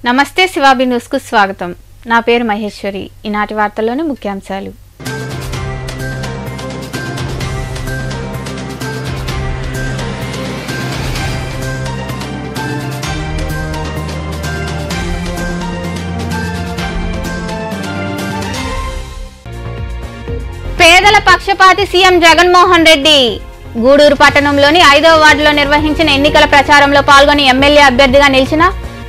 నమస్తే శివాబి న్యూస్ కు స్వాగతం. నా పేరు మహేశ్వరి. ఈనాటి వార్తల్లోని ముఖ్యాంశాలు. పేదల పక్షపాతి సీఎం జగన్మోహన్ రెడ్డి గూడూరు పట్టణంలోని 5వ వార్డులో నిర్వహించిన ఎన్నికల ప్రచారంలో పాల్గొని ఎమ్మెల్యే అభ్యర్థిగా నిలిచిన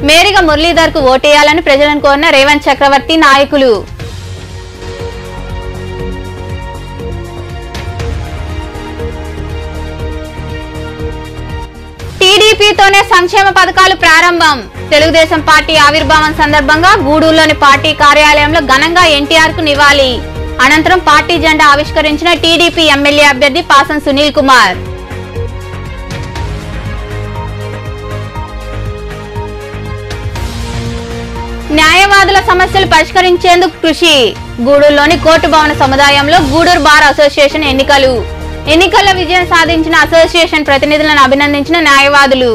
మేరిగ మురళీధర్ కు ఓటేయాలని ప్రజలను కోరిన రేవంత్ చక్రవర్తి నాయకులు. టీడీపీతోనే సంక్షేమ పథకాలు ప్రారంభం. తెలుగుదేశం పార్టీ ఆవిర్భావం సందర్భంగా గూడూరులోని పార్టీ కార్యాలయంలో ఘనంగా ఎన్టీఆర్ కు నివాళి. అనంతరం పార్టీ జెండా ఆవిష్కరించిన టీడీపీ ఎమ్మెల్యే అభ్యర్థి పాసం సునీల్ కుమార్. న్యాయవాదుల సమస్యలు పరిష్కరించేందుకు కృషి. గూడూరులోని కోర్టు భవన సముదాయంలో గూడూరు బార్ అసోసియేషన్ ఎన్నికల్లో విజయం సాధించిన అసోసియేషన్ ప్రతినిధులను అభినందించిన న్యాయవాదులు.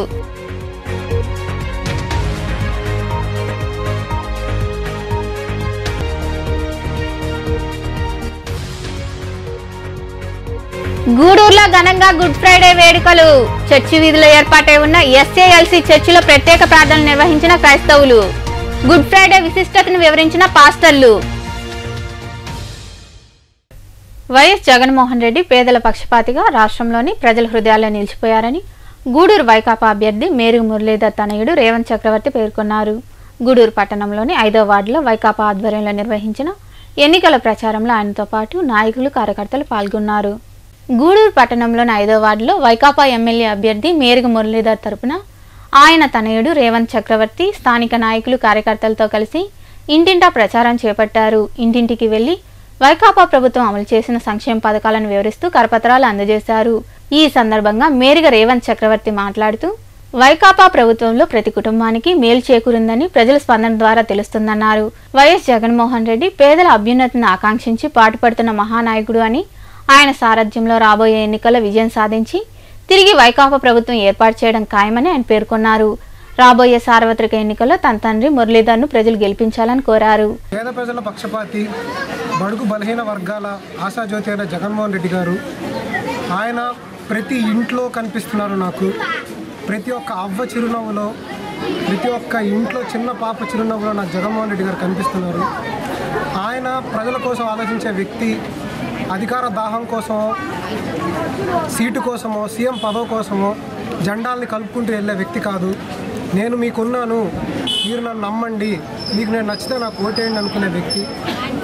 గూడూరులో ఘనంగా గుడ్ ఫ్రైడే వేడుకలు. చర్చి వీధిలో ఏర్పాటై ఉన్న ఎస్ఏఎల్సీ చర్చిలో ప్రత్యేక ప్రార్థనలు నిర్వహించిన క్రైస్తవులు. గుడ్ ఫ్రైడే విశిష్టతను వివరించిన పాస్టర్లు. వైఎస్ జగన్మోహన్ రెడ్డి పేదల పక్షపాతిగా రాష్ట్రంలోని ప్రజల హృదయాల్లో నిలిచిపోయారని గూడూరు వైకాపా అభ్యర్థి మేరిగ మురళీధర్ తనయుడు రేవంత్ చక్రవర్తి పేర్కొన్నారు. గూడూరు పట్టణంలోని 5వ వార్డులో వైకాపా ఆధ్వర్యంలో నిర్వహించిన ఎన్నికల ప్రచారంలో ఆయనతో పాటు నాయకులు కార్యకర్తలు పాల్గొన్నారు. గూడూరు పట్టణంలోని 5వ వార్డులో వైకాపా ఎమ్మెల్యే అభ్యర్థి మేరిగ మురళీధర్ తరపున ఆయన తనయుడు రేవంత్ చక్రవర్తి స్థానిక నాయకులు కార్యకర్తలతో కలిసి ఇంటింటా ప్రచారం చేపట్టారు. ఇంటింటికి వెళ్లి వైకాపా ప్రభుత్వం అమలు చేసిన సంక్షేమ పథకాలను వివరిస్తూ కరపత్రాలు అందజేశారు. ఈ సందర్భంగా మేరిగ రేవంత్ చక్రవర్తి మాట్లాడుతూ వైకాపా ప్రభుత్వంలో ప్రతి కుటుంబానికి మేలు చేకూరిందని ప్రజల స్పందన ద్వారా తెలుస్తుందన్నారు. వైఎస్ జగన్మోహన్ రెడ్డి పేదల అభ్యున్నతిని ఆకాంక్షించి పాటుపడుతున్న మహానాయకుడు అని ఆయన సారథ్యంలో రాబోయే ఎన్నికల్లో విజయం సాధించి తిరిగి వైకాపా ప్రభుత్వం ఏర్పాటు చేయడం ఖాయమని ఆయన పేర్కొన్నారు. రాబోయే సార్వత్రిక ఎన్నికల్లో తన తండ్రి మురళీధర్ ను ప్రజలు గెలిపించాలని కోరారు. పేద ప్రజల పక్షపాతి, బడుగు బలహీన వర్గాల ఆశాజ్యోతి అయిన జగన్మోహన్ రెడ్డి గారు, ఆయన ప్రతి ఇంట్లో కనిపిస్తున్నారు. నాకు ప్రతి ఒక్క అవ్వ చిరునవ్వులో, ప్రతి ఒక్క ఇంట్లో చిన్న పాప చిరునవ్వులో నాకు జగన్మోహన్ రెడ్డి గారు కనిపిస్తున్నారు. ఆయన ప్రజల కోసం ఆలోచించే వ్యక్తి. అధికార దాహం కోసమో, సీటు కోసమో, సీఎం పదవి కోసమో జెండాల్ని కలుపుకుంటూ వెళ్ళే వ్యక్తి కాదు. నేను మీకున్నాను, మీరు నన్ను నమ్మండి, మీకు నేను నచ్చితే నాకు ఓటేయండి అనుకునే వ్యక్తి.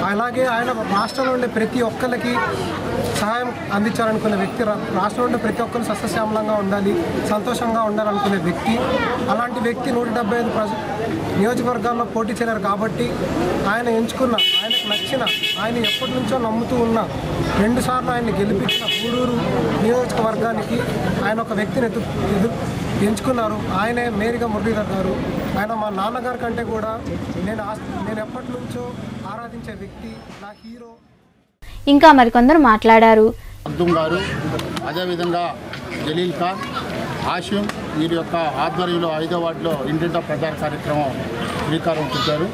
అలాగే ఆయన రాష్ట్రంలో ఉండే ప్రతి ఒక్కరికి సహాయం అందించాలనుకునే వ్యక్తి. రాష్ట్రంలో ఉండే ప్రతి ఒక్కరు సస్యశ్యామలంగా ఉండాలి, సంతోషంగా ఉండాలనుకునే వ్యక్తి. అలాంటి వ్యక్తి 175 నియోజకవర్గాల్లో పోటీ చేయలేరు కాబట్టి ఆయన ఎంచుకున్న, ఆయనకు నచ్చిన, ఆయన ఎప్పటి నుంచో నమ్ముతూ ఉన్న, 2 సార్లు ఆయన్ని గెలిపించిన గూడూరు నియోజకవర్గానికి ఆయన ఒక వ్యక్తిని ఎంచుకున్నారు. ఆయనే మేరిగ మురళీధర్ గారు. ఆయన మా నాన్నగారి కంటే కూడా నేను ఎప్పటి నుంచో ఆరాధించే వ్యక్తి, నా హీరో. ఇంకా మరికొందరు మాట్లాడారు. అబ్దుల్ గారు, అదేవిధంగా జలీల్ ఖాన్, ఆషిం వీరి యొక్క ఆధ్వర్యంలో 5వ వార్డులో ఇంటింటా ప్రచార కార్యక్రమం శ్రీకారం చుట్టారు.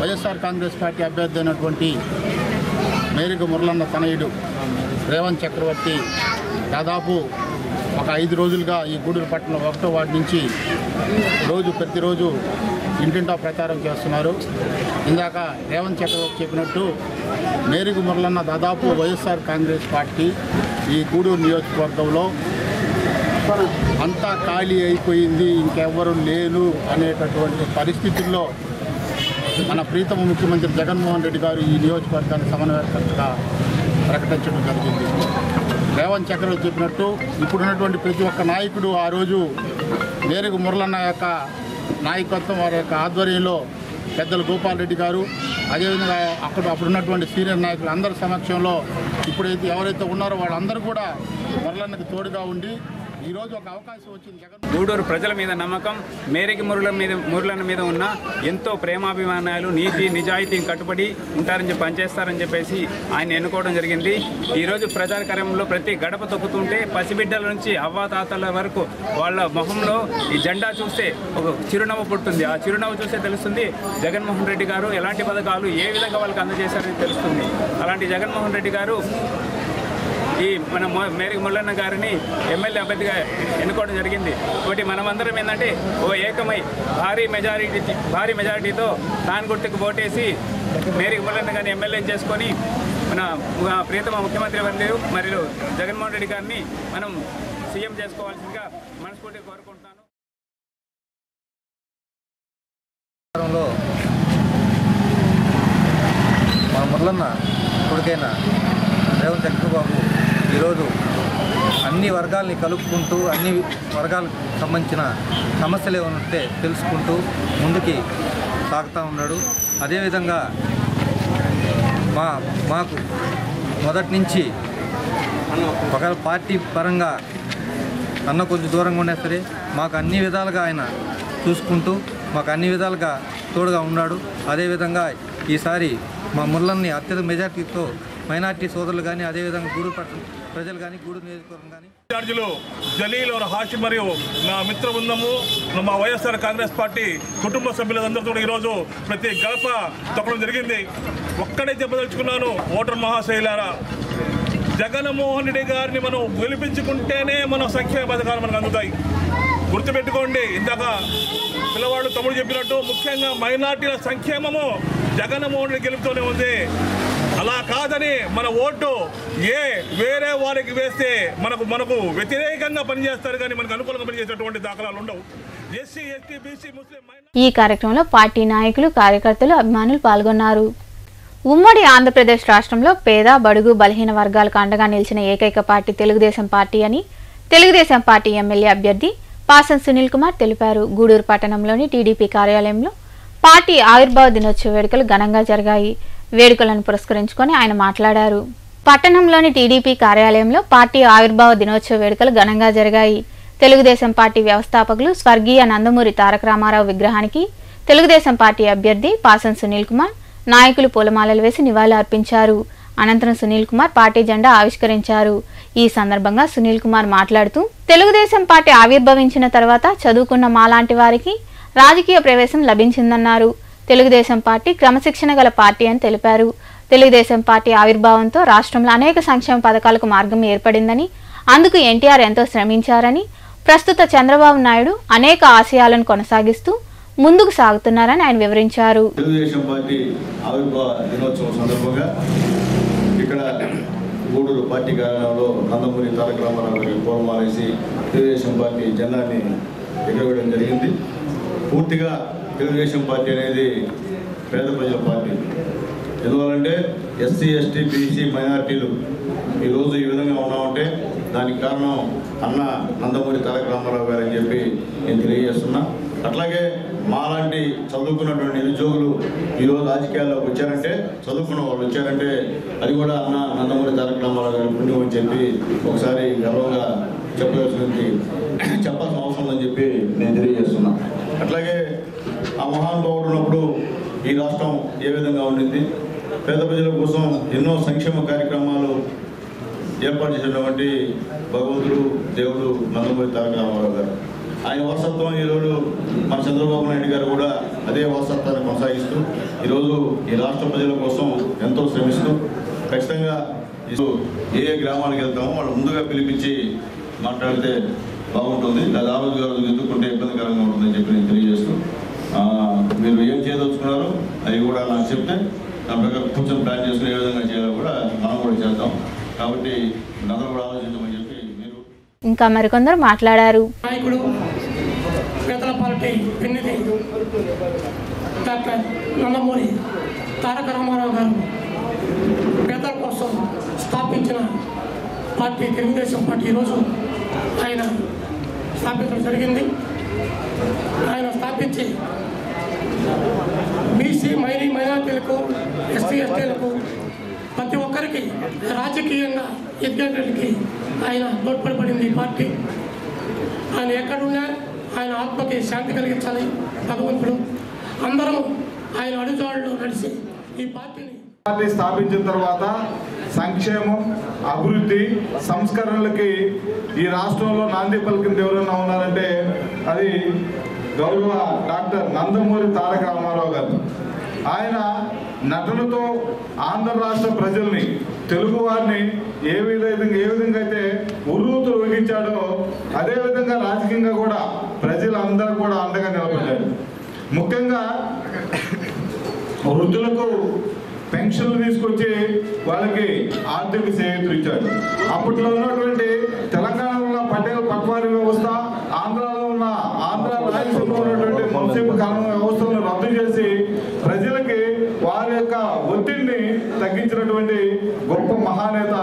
వైఎస్ఆర్ కాంగ్రెస్ పార్టీ అభ్యర్థి అయినటువంటి మేరిగ మురళన్న తనయుడు రేవంత్ చక్రవర్తి దాదాపు ఒక 5 రోజులుగా ఈ గూడూరు పట్టణం 1వ వార్డు నుంచి ప్రతిరోజు ఇంటింటా ప్రచారం చేస్తున్నారు. ఇందాక రేవంత్ చక్రవర్తి చెప్పినట్టు మేరిగ మురళన్న దాదాపు వైఎస్ఆర్ కాంగ్రెస్ పార్టీ ఈ గూడూరు నియోజకవర్గంలో అంతా ఖాళీ అయిపోయింది, ఇంకెవ్వరు లేరు అనేటటువంటి పరిస్థితుల్లో మన ప్రీతమ ముఖ్యమంత్రి జగన్మోహన్ రెడ్డి గారు ఈ నియోజకవర్గాన్ని సమన్వయకర్తగా ప్రకటించడం జరిగింది. రేవంత్ చక్రవర్తి చెప్పినట్టు ఇప్పుడున్నటువంటి ప్రతి ఒక్క నాయకుడు ఆ రోజు మేరిగ మురళన్న యొక్క నాయకత్వం, వారి యొక్క ఆధ్వర్యంలో పెద్దలు గోపాల్ రెడ్డి గారు, అదేవిధంగా అప్పుడున్నటువంటి సీనియర్ నాయకులు అందరి సమక్షంలో ఇప్పుడైతే ఎవరైతే ఉన్నారో వాళ్ళందరూ కూడా మురళన్నకు తోడుగా ఉండి ఈరోజు ఒక అవకాశం వచ్చింది. గూడూరు ప్రజల మీద నమ్మకం, మేరికి మురళన్న మీద ఉన్న ఎంతో ప్రేమాభిమానాలు, నీతి నిజాయితీని కట్టుబడి ఉంటారని చెప్పి పనిచేస్తారని చెప్పేసి ఆయన ఎన్నుకోవడం జరిగింది. ఈరోజు ప్రజాకార్యంలో ప్రతి గడప తొక్కుతుంటే పసిబిడ్డల నుంచి అవ్వాతాతల వరకు వాళ్ళ మొహంలో ఈ జెండా చూస్తే ఒక చిరునవ్వు పుడుతుంది. ఆ చిరునవ్వు చూస్తే తెలుస్తుంది జగన్మోహన్ రెడ్డి గారు ఎలాంటి పథకాలు ఏ విధంగా వాళ్ళకి అందజేశారని తెలుస్తుంది. అలాంటి జగన్మోహన్ రెడ్డి గారు ఈ మన మేరీ మురళన్న గారిని ఎమ్మెల్యే అభ్యర్థిగా ఎన్నుకోవడం జరిగింది. ఒకటి మనమందరం ఏంటంటే ఓ ఏకమై భారీ మెజారిటీతో తాను గుర్తుకు ఓటేసి మేరీ మురళన్న గారిని ఎమ్మెల్యే చేసుకొని మన ప్రియతమ ముఖ్యమంత్రి వర్యులు మరియు జగన్మోహన్ రెడ్డి గారిని మనం సీఎం చేసుకోవాల్సిందిగా మనస్ఫూర్తిగా కోరుకుంటున్నాను. మా మురళన్న కొడుకైన రేవంత్ చక్రబాబు ఈరోజు అన్ని వర్గాల్ని కలుపుకుంటూ అన్ని వర్గాలకు సంబంధించిన సమస్యలు ఏమైనా ఉంటే తెలుసుకుంటూ ముందుకి సాగుతూ ఉన్నాడు. అదేవిధంగా మాకు మొదటి నుంచి ఒక పార్టీ పరంగా అన్న కొంచెం దూరంగా ఉన్నా సరే మాకు అన్ని విధాలుగా ఆయన చూసుకుంటూ మాకు అన్ని విధాలుగా తోడుగా ఉన్నాడు. అదేవిధంగా ఈసారి మా మురళన్ని అత్యధిక మెజార్టీతో మైనార్టీ సోదరులు కానీ అదేవిధంగా గూడూరు పట్టణ ప్రజలు కానీ గూడూరు నియోజకవర్గం కానీ ఇన్ఛార్జీలు జలీల్ హాషిం మరియు నా మిత్ర బృందము మా వైఎస్ఆర్ కాంగ్రెస్ పార్టీ కుటుంబ సభ్యులందరితో ఈరోజు ప్రతి గడప తొక్కడం జరిగింది. ఒక్కడే చెప్పదలుచుకున్నాను, ఓటర్ మహాశైలారా, జగన్మోహన్ రెడ్డి గారిని మనం గెలిపించుకుంటేనే మన సంక్షేమ పథకాలు మనకు అందుతాయి. గుర్తుపెట్టుకోండి, ఇందాక పిల్లవాళ్ళు తమ్ముడు చెప్పినట్టు ముఖ్యంగా మైనార్టీల సంక్షేమము జగన్మోహన్ రెడ్డి గెలుపుతూనే ఉంది. అలా కాదని మన ఓటు వేరే వారికి వేస్తే మనకు వ్యతిరేకంగా పనిచేస్తారు కానీ మనకు అనుకూలంగా పనిచేసేటువంటి దాఖలాలు ఉండవు. ఎస్సీ ఎస్టీ బీసీ ముస్లిం ఈ కార్యక్రమంలో పార్టీ నాయకులు, కార్యకర్తలు, అభిమానులు పాల్గొన్నారు. ఉమ్మడి ఆంధ్రప్రదేశ్ రాష్ట్రంలో పేద, బడుగు, బలహీన వర్గాలకు అండగా నిలిచిన ఏకైక పార్టీ తెలుగుదేశం పార్టీ అని తెలుగుదేశం పార్టీ ఎమ్మెల్యే అభ్యర్థి పాసం సునీల్ కుమార్ తెలిపారు. గూడూరు పట్టణంలోని టీడీపీ కార్యాలయంలో పార్టీ ఆవిర్భావ దినోత్సవ వేడుకలు ఘనంగా జరిగాయి. వేడుకలను పురస్కరించుకొని ఆయన మాట్లాడారు. పట్టణంలోని టీడీపీ కార్యాలయంలో పార్టీ ఆవిర్భావ దినోత్సవ వేడుకలు ఘనంగా జరిగాయి. తెలుగుదేశం పార్టీ వ్యవస్థాపకులు స్వర్గీయ నందమూరి తారక రామారావు విగ్రహానికి తెలుగుదేశం పార్టీ అభ్యర్థి పాసం సునీల్ కుమార్ నాయకులు పూలమాలలు వేసి నివాళులు అర్పించారు. అనంతరం సునీల్ కుమార్ పార్టీ జెండా ఆవిష్కరించారు. ఈ సందర్భంగా సునీల్ కుమార్ మాట్లాడుతూ తెలుగుదేశం పార్టీ ఆవిర్భవించిన తర్వాత చదువుకున్న మాలాంటి వారికి రాజకీయ ప్రవేశం లభించిందన్నారు. తెలుగుదేశం పార్టీ క్రమశిక్షణ గల పార్టీ అని తెలిపారు. తెలుగుదేశం పార్టీ ఆవిర్భావంతో రాష్ట్రంలో అనేక సంక్షేమ పథకాలకు మార్గం ఏర్పడిందని, అందుకు ఎన్టీఆర్ ఎంతో శ్రమించారని, ప్రస్తుత చంద్రబాబు నాయుడు అనేక ఆశయాలను కొనసాగిస్తూ ముందుకు సాగుతున్నారని ఆయన వివరించారు. తెలుగుదేశం పార్టీ ఆవిర్భావ దినోత్సవం సందర్భంగా ఇక్కడ గూడూరు పార్టీ కార్యాలయంలో నందమూరి తారక రామారావు గారికి పూలమాలేసి తెలుగుదేశం పార్టీ జెండాని ఎగరవేయడం జరిగింది. పూర్తిగా తెలుగుదేశం పార్టీ అనేది పేద ప్రజల పార్టీ. ఎందువల్లంటే ఎస్సీ ఎస్టీ బీసీ మైనార్టీలు ఈరోజు ఈ విధంగా ఉన్నామంటే దానికి కారణం అన్న నందమూరి తారక రామారావు గారు అని చెప్పి నేను తెలియజేస్తున్నా. అట్లాగే మాలాంటి చదువుకున్నటువంటి నిరుద్యోగులు ఈరోజు రాజకీయాల్లోకి వచ్చారంటే, చదువుకున్న వాళ్ళు వచ్చారంటే అది కూడా అన్న నందమూరి తారక రామారావు గారి పుణ్యం అని చెప్పి ఒకసారి గర్వంగా చెప్పాల్సిన అవసరం ఉందని చెప్పి నేను తెలియజేస్తున్నా. అట్లాగే ఆ మహానుభావుడు ఉన్నప్పుడు ఈ రాష్ట్రం ఏ విధంగా ఉండింది, పేద ప్రజల కోసం ఎన్నో సంక్షేమ కార్యక్రమాలు ఏర్పాటు చేసినటువంటి భగవంతుడు, దేవుడు నందమూరి తారక రామారావు గారు. ఆయన వారసత్వం ఈరోజు మన చంద్రబాబు నాయుడు గారు కూడా అదే వారసత్వాన్ని కొనసాగిస్తూ ఈరోజు ఈ రాష్ట్ర ప్రజల కోసం ఎంతో శ్రమిస్తూ ఖచ్చితంగా ఏ గ్రామానికి వెళ్తామో వాళ్ళు ముందుగా పిలిపించి మాట్లాడితే బాగుంటుంది. అది ఆ రోజు గారు ఎదుర్కొంటే ఇబ్బందికరంగా ఉంటుందని చెప్పి నేను తెలియజేస్తూ, మీరు ఏం చేయదలుచుకున్నారో అవి కూడా నాకు చెప్తే నా ప్రకారం కూర్చొని ప్లాన్ చేసుకుని ఏ విధంగా చేయాలో కూడా మనం కూడా చేద్దాం. కాబట్టి అందరూ కూడా ఆలోచించమని చెప్పి మీరు ఇంకా మరికొందరు మాట్లాడారు. నాయకుడు పేదల పార్టీ పెన్నిధి డాక్టర్ నందమూరి తారక రామారావు గారు పేదల కోసం స్థాపించిన పార్టీ తెలుగుదేశం పార్టీ ఈరోజు ఆయన స్థాపించడం జరిగింది. ఆయన స్థాపించి బీసీ మైనార్టీలకు, ఎస్సీ ఎస్టీలకు ప్రతి ఒక్కరికి రాజకీయంగా ఎదిగేటకి ఆయన తోడ్పడబడింది ఈ పార్టీ. ఆయన ఎక్కడున్నా ఆయన ఆత్మకి శాంతి కలిగించాలి భగవంతుడు. అందరం ఆయన అడుగుజాడలో నడిచి ఈ పార్టీ స్థాపించిన తర్వాత సంక్షేమం, అభివృద్ధి, సంస్కరణలకి ఈ రాష్ట్రంలో నాంది పలికింది ఎవరైనా ఉన్నారంటే అది గౌరవ డాక్టర్ నందమూరి తారక రామారావు గారు. ఆయన నటనతో ఆంధ్ర రాష్ట్ర ప్రజల్ని, తెలుగు వారిని ఏ విధంగా అయితే ఉర్రూతు ఊగించాడో అదేవిధంగా రాజకీయంగా కూడా ప్రజలందరూ కూడా అండగా నిలబడ్డారు. ముఖ్యంగా వృద్ధులకు పెన్షన్లు తీసుకొచ్చి వాళ్ళకి ఆర్థిక సేవలు ఇచ్చాడు. అప్పట్లో ఉన్నటువంటి తెలంగాణలో ఉన్న పటేల్ పట్వారీ వ్యవస్థ, ఆంధ్రాలో ఉన్న రాయలసీమలో ఉన్నటువంటి మున్సిపల్ కాలం వ్యవస్థలను రద్దు చేసి ప్రజలకి వారి యొక్క ఒత్తిడిని తగ్గించినటువంటి గొప్ప మహానేత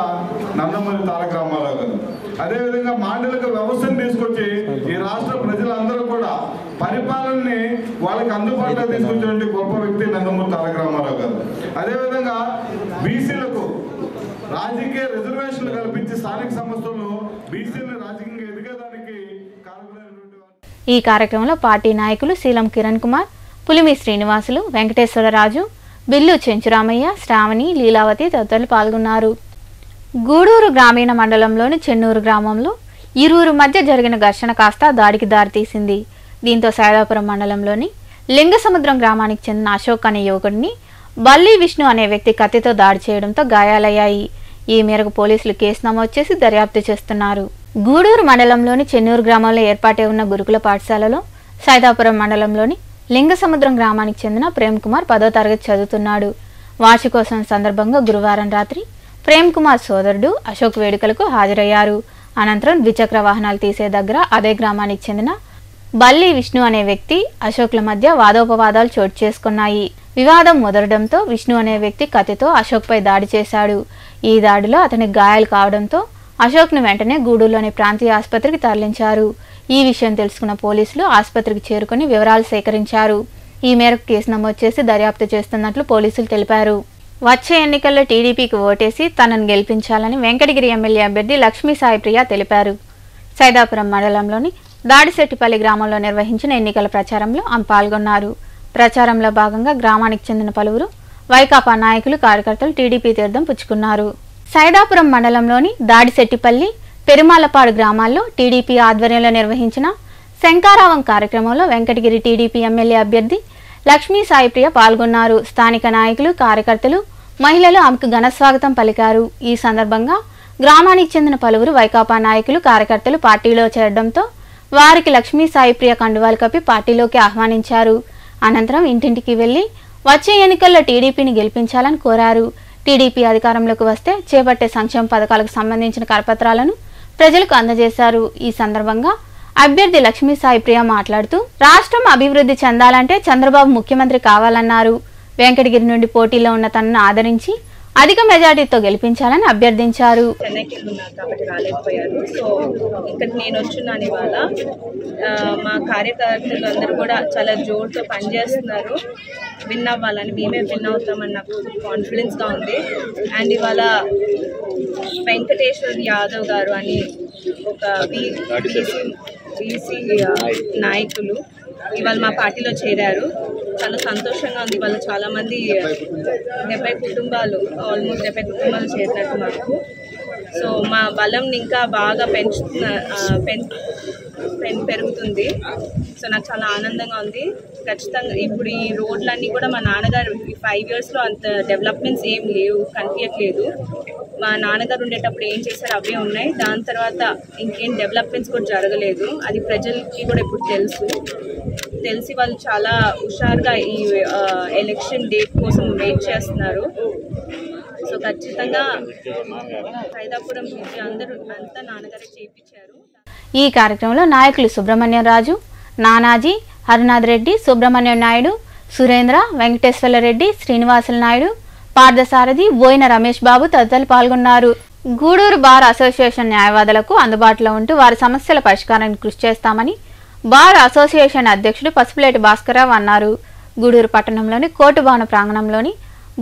నందమూరి తారక రామారావు గారు. అదేవిధంగా మాండలిక వ్యవస్థను తీసుకొచ్చి ఈ రాష్ట్ర ప్రజలందరూ కూడా పరిపాలనని వాళ్ళకి అందుబాటులో తీసుకొచ్చినటువంటి గొప్ప వ్యక్తి నందమూరి తారక రామారావు గారు. అదేవిధంగా బీసీలకు రాజకీయ రిజర్వేషన్లు కల్పించి స్థానిక సంస్థల్లో బీసీలను రాజకీయంగా ఎదిగేదానికి కారణమైనటువంటి. ఈ కార్యక్రమంలో పార్టీ నాయకులు శీలం కిరణ్ కుమార్, పులిమి శ్రీనివాసులు, వెంకటేశ్వరరాజు, బిల్లు చెంచురామయ్య, శ్రావణి, లీలావతి తదితరులు పాల్గొన్నారు. గూడూరు గ్రామీణ మండలంలోని చెన్నూరు గ్రామంలో ఇరువురు మధ్య జరిగిన ఘర్షణ కాస్త దాడికి దారితీసింది. దీంతో సైదాపురం మండలంలోని లింగసముద్రం గ్రామానికి చెందిన అశోక్ అనే యువకుడిని బల్లి విష్ణు అనే వ్యక్తి కత్తితో దాడి చేయడంతో గాయాలయ్యాయి. ఈ మేరకు పోలీసులు కేసు నమోదు చేసి దర్యాప్తు చేస్తున్నారు. గూడూరు మండలంలోని చెన్నూరు గ్రామంలో ఏర్పాటై ఉన్న గురుకుల పాఠశాలలో సైదాపురం మండలంలోని లింగసముద్రం గ్రామానికి చెందిన ప్రేమ్ కుమార్ 10వ తరగతి చదువుతున్నాడు. వార్షికోత్సవం సందర్భంగా గురువారం రాత్రి ప్రేమ్ కుమార్ సోదరుడు అశోక్ వేడుకలకు హాజరయ్యారు. అనంతరం ద్విచక్ర వాహనాలు తీసే దగ్గర అదే గ్రామానికి చెందిన బల్లి విష్ణు అనే వ్యక్తి అశోక్ల మధ్య వాదోపవాదాలు చోటు చేసుకున్నాయి. వివాదం ముదరడంతో విష్ణు అనే వ్యక్తి కత్తితో అశోక్పై దాడి చేశాడు. ఈ దాడిలో అతనికి గాయాలు కావడంతో అశోక్ను వెంటనే గూడూరులోని ప్రాంతీయ ఆసుపత్రికి తరలించారు. ఈ విషయం తెలుసుకున్న పోలీసులు ఆసుపత్రికి చేరుకుని వివరాలు సేకరించారు. ఈ మేరకు కేసు నమోదు చేసి దర్యాప్తు చేస్తున్నట్లు పోలీసులు తెలిపారు. వచ్చే ఎన్నికల్లో టీడీపీకి ఓటేసి తనను గెలిపించాలని వెంకటగిరి ఎమ్మెల్యే అభ్యర్థి లక్ష్మీ సాయిప్రియ తెలిపారు. సైదాపురం మండలంలోని దాడిశెట్టిపల్లి గ్రామంలో నిర్వహించిన ఎన్నికల ప్రచారంలో ఆమె పాల్గొన్నారు. ప్రచారంలో భాగంగా గ్రామానికి చెందిన పలువురు వైకాపా నాయకులు, కార్యకర్తలు టీడీపీ తీర్థం పుచ్చుకున్నారు. సైదాపురం మండలంలోని దాడిశెట్టిపల్లి, పెరుమాలపాడు గ్రామాల్లో టీడీపీ ఆధ్వర్యంలో నిర్వహించిన శంకారావం కార్యక్రమంలో వెంకటగిరి టీడీపీ ఎమ్మెల్యే అభ్యర్థి లక్ష్మీ సాయిప్రియ పాల్గొన్నారు. స్థానిక నాయకులు, కార్యకర్తలు, మహిళలు ఆమెకు ఘనస్వాగతం పలికారు. ఈ సందర్భంగా గ్రామానికి చెందిన పలువురు వైకాపా నాయకులు, కార్యకర్తలు పార్టీలో చేరడంతో వారికి లక్ష్మీ సాయిప్రియ కండువాలు కప్పి పార్టీలోకి ఆహ్వానించారు. అనంతరం ఇంటింటికి వెళ్లి వచ్చే ఎన్నికల్లో టీడీపీని గెలిపించాలని కోరారు. టీడీపీ అధికారంలోకి వస్తే చేపట్టే సంక్షేమ పథకాలకు సంబంధించిన కరపత్రాలను ప్రజలకు అందజేశారు. ఈ సందర్భంగా అభ్యర్థి లక్ష్మీ సాయిప్రియ మాట్లాడుతూ రాష్ట్రం అభివృద్ధి చెందాలంటే చంద్రబాబు ముఖ్యమంత్రి కావాలన్నారు. వెంకటగిరి నుండి పోటీలో ఉన్న తనను ఆదరించి అధిక మెజార్టీతో గెలిపించాలని అభ్యర్థించారు. చెన్నైకి ఉన్నారు కాబట్టి రాలేకపోయారు. సో ఇక్కడికి నేను వచ్చున్నాను ఇవాళ. మా కార్యకర్తలు అందరూ కూడా చాలా జోరుతో పనిచేస్తున్నారు. విన్ అవ్వాలని, మేమే విన్ అవుతామని నాకు కాన్ఫిడెన్స్గా ఉంది. అండ్ ఇవాళ వెంకటేశ్వర్ యాదవ్ గారు అని ఒక బీసీ నాయకులు ఇవాళ మా పార్టీలో చేరారు. చాలా సంతోషంగా ఉంది. ఇవాళ చాలామంది 70 కుటుంబాలు, ఆల్మోస్ట్ 70 కుటుంబాలు చేరినట్టు మాకు. సో మా బలం ఇంకా బాగా పెరుగుతుంది. సో నాకు చాలా ఆనందంగా ఉంది. ఖచ్చితంగా ఇప్పుడు ఈ రోడ్లన్నీ కూడా మా నాన్నగారు ఈ 5 ఇయర్స్లో అంత డెవలప్మెంట్స్ ఏం లేవు, కనిపించట్లేదు. మా నాన్నగారు ఉండేటప్పుడు ఏం చేశారో అవే ఉన్నాయి. దాని తర్వాత ఇంకేం డెవలప్మెంట్స్ కూడా జరగలేదు. అది ప్రజలకి కూడా ఇప్పుడు తెలిసి వాళ్ళు చాలా హుషారుగా ఈ ఎలక్షన్ డేట్ కోసం వెయిట్ చేస్తున్నారు. సో ఖచ్చితంగా సైదాపురం నుంచి అంతా నాన్నగారే చేయించారు. ఈ కార్యక్రమంలో నాయకులు సుబ్రహ్మణ్యం రాజు, నానాజీ, హరినాథ్ రెడ్డి, సుబ్రహ్మణ్యం నాయుడు, సురేంద్ర, వెంకటేశ్వరరెడ్డి, శ్రీనివాసుల నాయుడు, పార్థసారథి, బోయిన రమేష్ బాబు తదితరులు పాల్గొన్నారు. గూడూరు బార్ అసోసియేషన్ న్యాయవాదులకు అందుబాటులో ఉంటూ వారి సమస్యల పరిష్కారానికి కృషి చేస్తామని బార్ అసోసియేషన్ అధ్యక్షుడు పసుపులేటి భాస్కరరావు అన్నారు. గూడూరు పట్టణంలోని కోర్టు భవన ప్రాంగణంలోని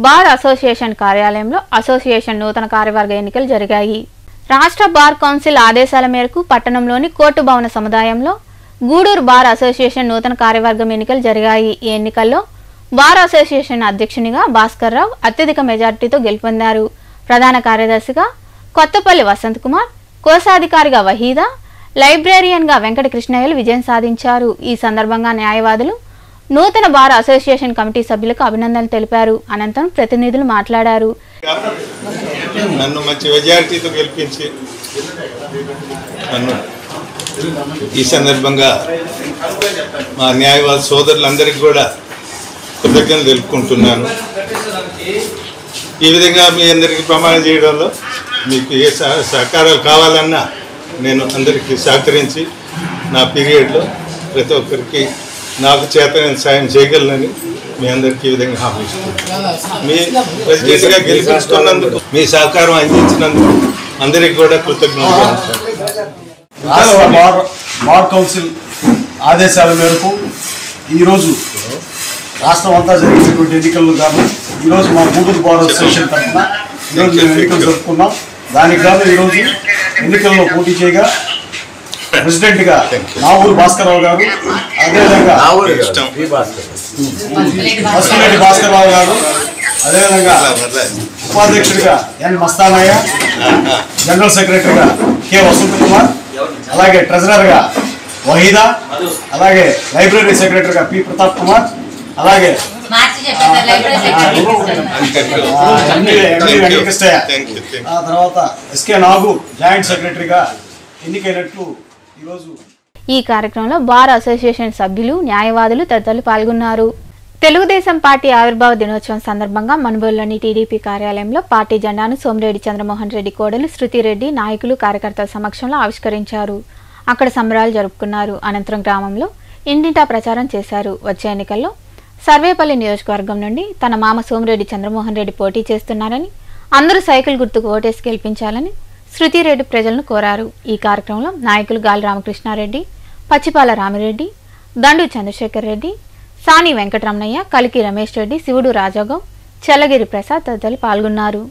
బార్ అసోసియేషన్ కార్యాలయంలో అసోసియేషన్ నూతన కార్యవర్గ ఎన్నికలు జరిగాయి. రాష్ట్ర బార్ కౌన్సిల్ ఆదేశాల మేరకు పట్టణంలోని కోర్టు భవన సముదాయంలో గూడూరు బార్ అసోసియేషన్ నూతన కార్యవర్గం ఎన్నికలు జరిగాయి. ఈ ఎన్నికల్లో బార్ అసోసియేషన్ అధ్యక్షునిగా భాస్కర్ రావు అత్యధిక మెజార్టీతో గెలుపొందారు. ప్రధాన కార్యదర్శిగా కొత్తపల్లి వసంత్ కుమార్, కోశాధికారిగా వహీదా, లైబ్రేరియన్గా వెంకట కృష్ణయ్యలు విజయం సాధించారు. ఈ సందర్భంగా న్యాయవాదులు నూతన బార్ అసోసియేషన్ కమిటీ సభ్యులకు అభినందనలు తెలిపారు. అనంతరం ప్రతినిధులు మాట్లాడారు. నన్ను మంచి మెజారిటీతో గెలిపించి నన్ను ఈ సందర్భంగా మా న్యాయవాద సోదరులందరికీ కూడా కృతజ్ఞతలు తెలుపుకుంటున్నాను. ఈ విధంగా మీ అందరికీ ప్రమాణం చేయడంలో మీకు ఏ సహకారాలు కావాలన్నా నేను అందరికీ సహకరించి నా పీరియడ్లో ప్రతి ఒక్కరికి నాకు చేత నేను సాయం చేయగలనని మీ అందరికీ ఈ విధంగా హామీ ఇస్తున్నాను. మీ ప్రెసిడెంట్గా గెలిపించుకున్నందుకు, మీ సహకారం అందించినందుకు అందరికీ కూడా కృతజ్ఞతలు. బార్ కౌన్సిల్ ఆదేశాల మేరకు ఈరోజు రాష్ట్రం అంతా జరిగినటువంటి ఎన్నికల్లో గాను ఈరోజు మా గూడూరు బార్ అసోసియేషన్ తరఫున ఈరోజు మేము ఎన్నికలు జరుపుకున్నాం. దానికి గాను ఈరోజు ఎన్నికల్లో పోటీ చేయగా ప్రెసిడెంట్గా నావూరు భాస్కరరావు గారు, అదేవిధంగా వస్తులేటి భాస్కరరావు గారు, అదేవిధంగా ఉపాధ్యక్షుడిగా ఎన్ మస్తానయ్య, జనరల్ సెక్రటరీగా కె వసంత్ కుమార్, అలాగే ట్రెజరర్గా వహీదా, అలాగే లైబ్రరీ సెక్రటరీగా పి ప్రతాప్ కుమార్, అలాగే ఆ తర్వాత ఎస్కే నాగు జాయింట్ సెక్రటరీగా ఎన్నికైనట్లు ఈరోజు. ఈ కార్యక్రమంలో బార్ అసోసియేషన్ సభ్యులు, న్యాయవాదులు తదితరులు పాల్గొన్నారు. తెలుగుదేశం పార్టీ ఆవిర్భావ దినోత్సవం సందర్భంగా మనుబోలులోని టీడీపీ కార్యాలయంలో పార్టీ జెండాను సోమిరెడ్డి చంద్రమోహన్ రెడ్డి కోడలు శృతిరెడ్డి నాయకులు, కార్యకర్తల సమక్షంలో ఆవిష్కరించారు. అక్కడ సంబరాలు జరుపుకున్నారు. అనంతరం గ్రామంలో ఇంటింటా ప్రచారం చేశారు. వచ్చే ఎన్నికల్లో సర్వేపల్లి నియోజకవర్గం నుండి తన మామ సోమిరెడ్డి చంద్రమోహన్ రెడ్డి పోటీ చేస్తున్నారని, అందరూ సైకిల్ గుర్తుకు ఓటేసి గెలిపించాలని శృతిరెడ్డి ప్రజలను కోరారు. ఈ కార్యక్రమంలో నాయకులు గాలి రామకృష్ణారెడ్డి, పచ్చిపాల రామిరెడ్డి, దండు చంద్రశేఖర్ రెడ్డి, సాని వెంకటరమణయ్య, కలికి రమేష్ రెడ్డి, శివుడు రాజాగౌ, చెల్లగిరి ప్రసాద్ తదితరులు పాల్గొన్నారు.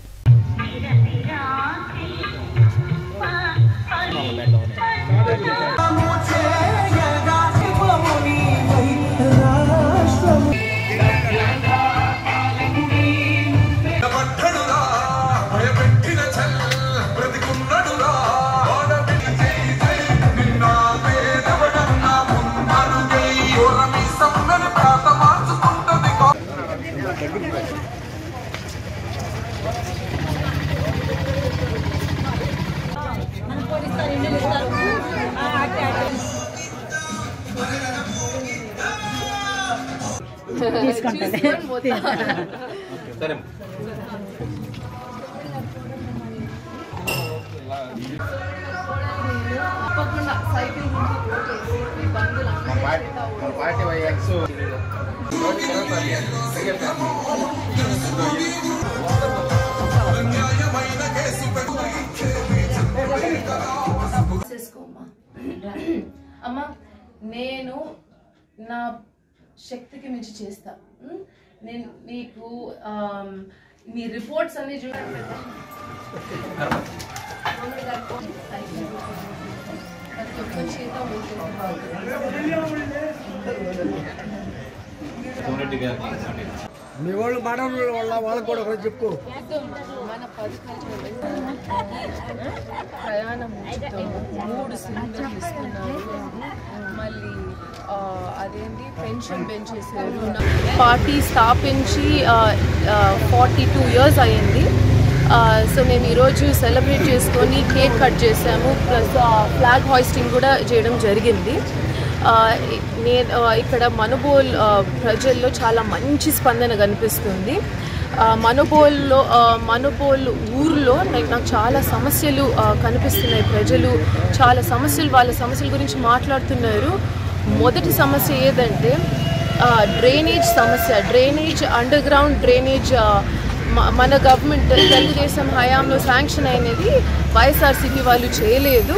అమ్మా నేను నా శక్తికి మించి చేస్తా. నేను నీకు మీ రిపోర్ట్స్ అన్ని చూడండి. మీ వాళ్ళు మానవుల వల్ల వాళ్ళకు కూడా ఒకటి చెప్పు. మన 10 ప్రయాణం 3 సిలిండర్లు ఇస్తున్నారు. మళ్ళీ అదేంటి పెన్షన్ పెంచేశారు. పార్టీ స్థాపించి 42 ఇయర్స్ అయ్యింది. సో మేము ఈరోజు సెలబ్రేట్ చేసుకొని కేక్ కట్ చేసాము, ప్లస్ ఫ్లాగ్ హాయిస్టింగ్ కూడా చేయడం జరిగింది. నేను ఇక్కడ మనుబోల్ ప్రజల్లో చాలా మంచి స్పందన కనిపిస్తుంది. మనుబోల్ ఊర్లో నాకు చాలా సమస్యలు కనిపిస్తున్నాయి. ప్రజలు చాలా వాళ్ళ సమస్యల గురించి మాట్లాడుతున్నారు. మొదటి సమస్య ఏదంటే డ్రైనేజ్ సమస్య. అండర్ గ్రౌండ్ డ్రైనేజ్ మన గవర్నమెంట్ తెలుగుదేశం హయాంలో శాంక్షన్ అయినది, వైఎస్ఆర్సీపీ వాళ్ళు చేయలేదు.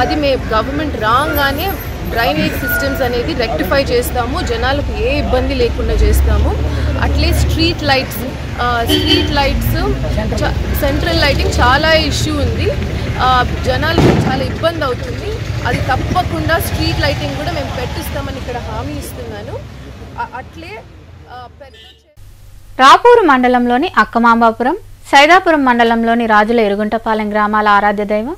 అది గవర్నమెంట్ రాగానే డ్రైనేజ్ సిస్టమ్స్ అనేది రెక్టిఫై చేస్తాము, జనాలకు ఏ ఇబ్బంది లేకుండా చేస్తాము. అట్లే స్ట్రీట్ లైట్స్ సెంట్రల్ లైటింగ్ చాలా ఇష్యూ ఉంది. జనాలకి చాలా ఇబ్బంది అవుతుంది. అది తప్పకుండా స్ట్రీట్ లైటింగ్ కూడా మేము పెట్టిస్తామని ఇక్కడ హామీ ఇస్తున్నాను. అట్లే రాపూరు మండలంలోని అక్కమాంబాపురం, సైదాపురం మండలంలోని రాజుల ఎరుగుంటపాలెం గ్రామాల ఆరాధ్య దైవం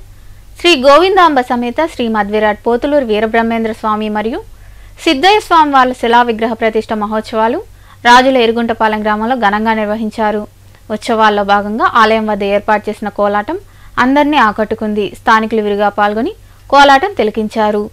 శ్రీ గోవిందాంబ సమేత శ్రీ మధ్విరాట్ పోతులూరు వీరబ్రహ్మేంద్ర స్వామి మరియు సిద్ధయ్య స్వామి వాళ్ళ శిలా విగ్రహ ప్రతిష్ఠ మహోత్సవాలు రాజుల ఎరుగుంటపాలెం గ్రామంలో ఘనంగా నిర్వహించారు. ఉత్సవాల్లో భాగంగా ఆలయం వద్ద ఏర్పాటు చేసిన కోలాటం అందరినీ ఆకట్టుకుంది. స్థానికులు విరిగా పాల్గొని కోలాటం తిలకించారు.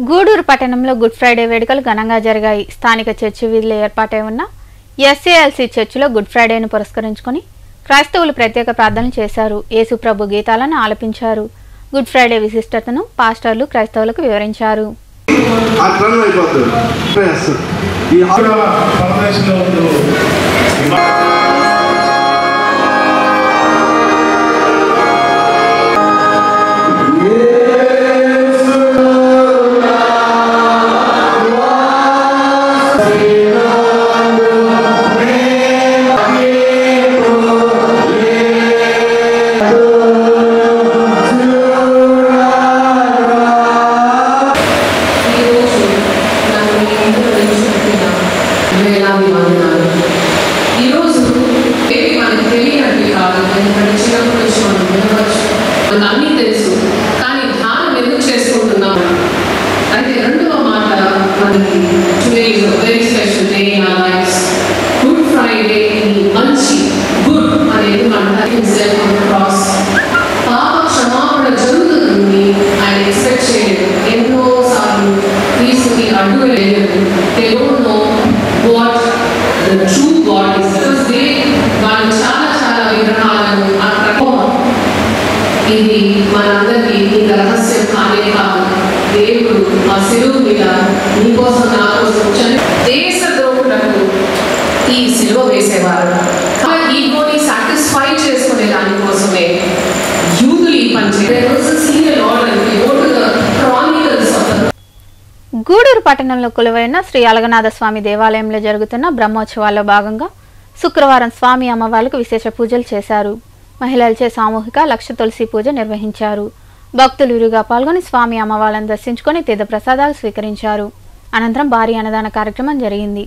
గూడూరు పట్టణంలో గుడ్ ఫ్రైడే వేడుకలు ఘనంగా జరిగాయి. స్థానిక చర్చి వీధిలో ఏర్పాటై ఉన్న ఎస్ఏఎల్సి చర్చిలో గుడ్ ఫ్రైడేను పురస్కరించుకొని క్రైస్తవులు ప్రత్యేక ప్రార్థనలు చేశారు. యేసు ప్రభు గీతాలను ఆలపించారు. గుడ్ ఫ్రైడే విశిష్టతను పాస్టర్లు క్రైస్తవులకు వివరించారు. అన్నీ తెలుసు, కానీ ధ్యానం ఎందుకు చేసుకుంటున్నాం అంటే రెండవ మాట మనకి very special day in our lifes. Good Friday మంచి గుడ్ అనేది క్రాస్ పాప క్షమాపణ జరుగుతుంది ఆయన ఎక్స్పెక్ట్ చేయలేదు. ఎన్నో సార్లు తీసుకుని అడ్డు లేదు. They don't know what the true God is. వాళ్ళు చాలా చాలా విగ్రహాలను ఇది మనందరికీ ఇంత రహస్యం కానే కాదు. దేవుడు ఆ శిలువ మీద నీకోసం నా కోసం దేశ ద్రోహులకు ఈ శిలువ వేసేవారు. ఈగోని సాటిస్ఫై చేసుకునే దానికోసమే యూదులు ఈ పని చేయరు. గూడూరు పట్టణంలో కొలువైన శ్రీ అలగనాథ స్వామి దేవాలయంలో జరుగుతున్న బ్రహ్మోత్సవాల్లో భాగంగా శుక్రవారం స్వామి అమ్మవార్లకు విశేష పూజలు చేశారు. మహిళలచే సామూహిక లక్ష తులసి పూజ నిర్వహించారు. భక్తులు విరిగా పాల్గొని స్వామి అమ్మవార్లను దర్శించుకొని తీర్థ ప్రసాదాలు స్వీకరించారు. అనంతరం భారీ అన్నదాన కార్యక్రమం జరిగింది.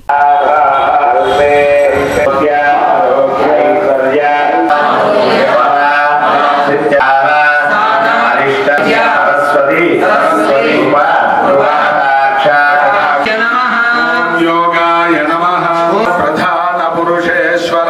యోగాయ నమః ప్రధాన పురుషేశ్వర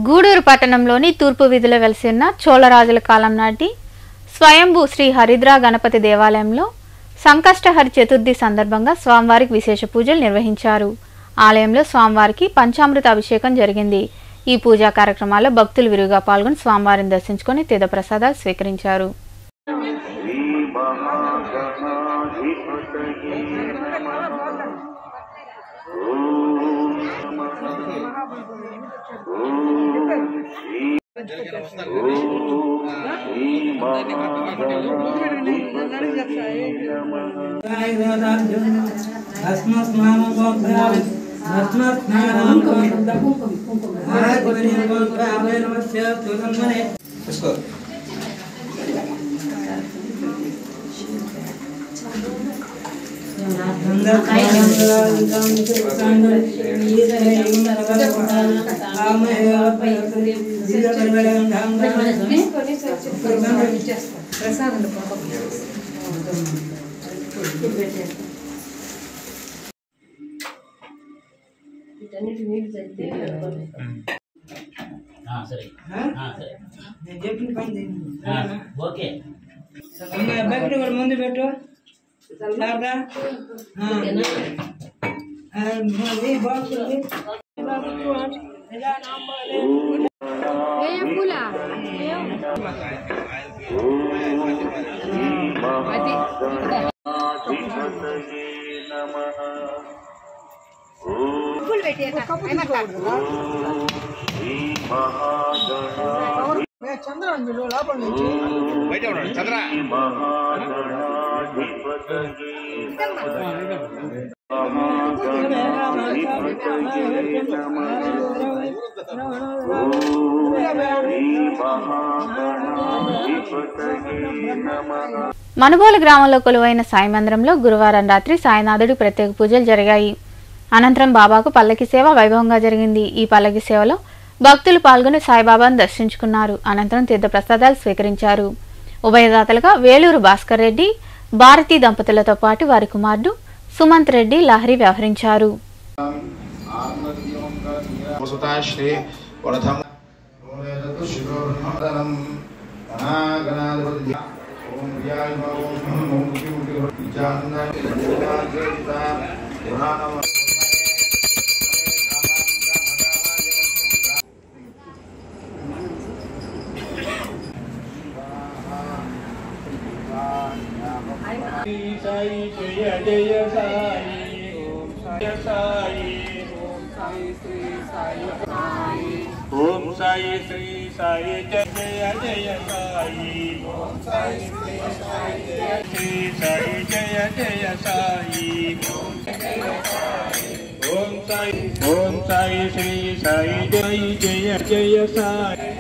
గూడూరు పట్టణంలోని తూర్పు వీధిలో వెలిసిన చోళరాజుల కాలం నాటి స్వయంభూ శ్రీ హరిద్రా గణపతి దేవాలయంలో సంకష్టహరి చతుర్థి సందర్భంగా స్వామివారికి విశేష పూజలు నిర్వహించారు. ఆలయంలో స్వామివారికి పంచామృత అభిషేకం జరిగింది. ఈ పూజా కార్యక్రమాల్లో భక్తులు విరివిగా పాల్గొని స్వామివారిని దర్శించుకొని తీర్థప్రసాదాలు స్వీకరించారు. ముందు పెట్టు చంద్ర లోపల నుంచి బయట ఉన్నాడు చంద్ర మనుబోలు గ్రామంలో కొలువైన సాయి మందిరంలో గురువారం రాత్రి సాయినాథుడి ప్రత్యేక పూజలు జరిగాయి. అనంతరం బాబాకు పల్లకి సేవ వైభవంగా జరిగింది. ఈ పల్లకి సేవలో భక్తులు పాల్గొని సాయిబాబాను దర్శించుకున్నారు. అనంతరం తీర్థప్రసాదాలు స్వీకరించారు. ఉభయదాతలుగా వేలూరు భాస్కర్ రెడ్డి, భారతీ దంపతులతో పాటు వారి కుమారుడు సుమంత్ రెడ్డి లహరి వ్యవహరించారు. సాయి జయ జయ సాయి ఓం సాయి ఓం సాయి శ్రీ సాయి ఓం సాయి శ్రీ సాయి జయ జయ సాయి ఓం సాయి శ్రీ సాయి జయ జయ సాయి ఓం సాయి శ్రీ సాయి జయ జయ జయ సాయి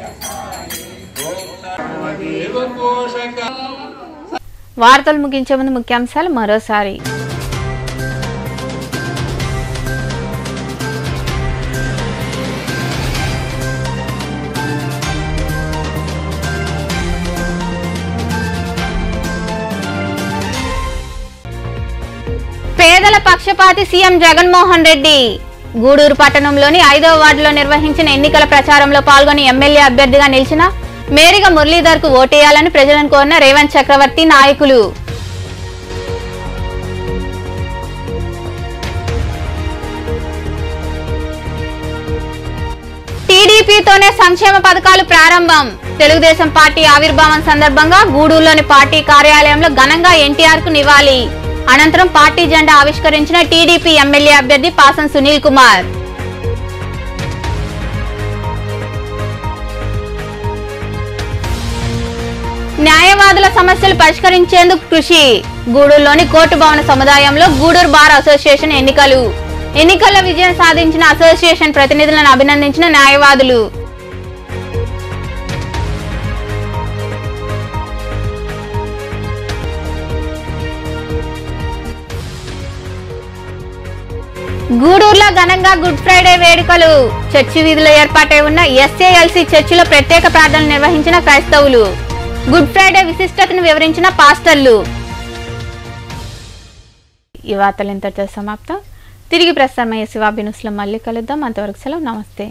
ఓం సాయి దేవ పోషక. వార్తలు ముగించే ముందు ముఖ్యాంశాలు మరోసారి. పేదల పక్షపాతి సీఎం జగన్మోహన్ రెడ్డి గూడూరు పట్టణంలోని 5వ వార్డులో నిర్వహించిన ఎన్నికల ప్రచారంలో పాల్గొని ఎమ్మెల్యే అభ్యర్థిగా నిలిచిన మేరిగ మురళీధర్ కు ఓటేయాలని ప్రజలను కోరిన రేవంత్ చక్రవర్తి నాయకులు. టీడీపీతోనే సంక్షేమ పథకాలు ప్రారంభం. తెలుగుదేశం పార్టీ ఆవిర్భావం సందర్భంగా గూడూరులోని పార్టీ కార్యాలయంలో ఘనంగా ఎన్టీఆర్ కు నివాళి. అనంతరం పార్టీ జెండా ఆవిష్కరించిన టీడీపీ ఎమ్మెల్యే అభ్యర్థి పాసం సునీల్ కుమార్. న్యాయవాదుల సమస్యలు పరిష్కరించేందుకు కృషి. గూడూరులోని కోర్టు భవన సముదాయంలో గూడూరు బార్ అసోసియేషన్ ఎన్నికల్లో విజయం సాధించిన అసోసియేషన్ ప్రతినిధులను అభినందించిన న్యాయవాదులు. గూడూరులో ఘనంగా గుడ్ ఫ్రైడే వేడుకలు. చర్చి వీధిలో ఏర్పాటై ఉన్న ఎస్ఏఎల్సి చర్చిలో ప్రత్యేక ప్రార్థనలు నిర్వహించిన క్రైస్తవులు. గుడ్ ఫ్రైడే విశిష్టతను వివరించిన పాస్టర్లు. ఈ వార్తలు ఇంతటితో సమాప్తం. తిరిగి ప్రసారమయ్యే శివాబి న్యూస్లో మళ్ళీ కలుద్దాం. అంతవరకు సెలవు. నమస్తే.